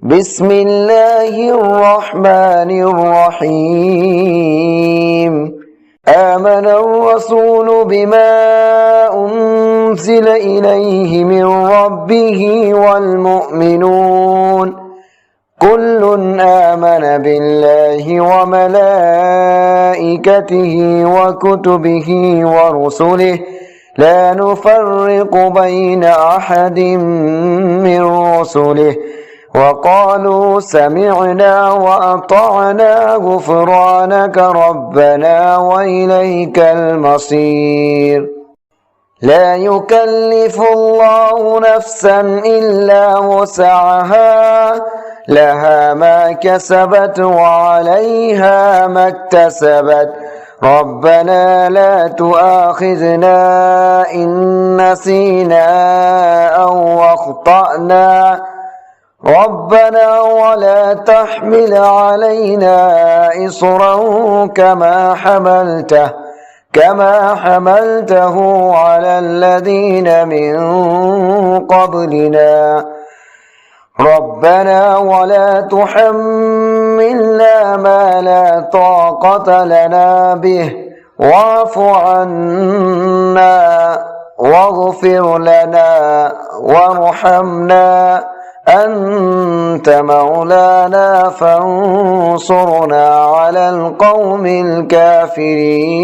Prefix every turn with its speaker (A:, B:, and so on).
A: بسم الله الرحمن الرحيم آمن الرسول بما أنزل إليه من ربه والمؤمنون كل آمن بالله وملائكته وكتبه ورسله لا نفرق بين أحد من رسله وقالوا سمعنا وأطعنا غفرانك ربنا وإليك المصير لا يكلف الله نفسا إلا وسعها لها ما كسبت وعليها ما اكتسبت ربنا لا تؤاخذنا إن نسينا أو أخطأنا ربنا ولا تحمل علينا إصرا كما حملته على الذين من قبلنا ربنا ولا تحملنا ما لا طاقة لنا به واعف عنا واغفر لنا وارحمنا أنت مولانا فانصرنا على القوم الكافرين.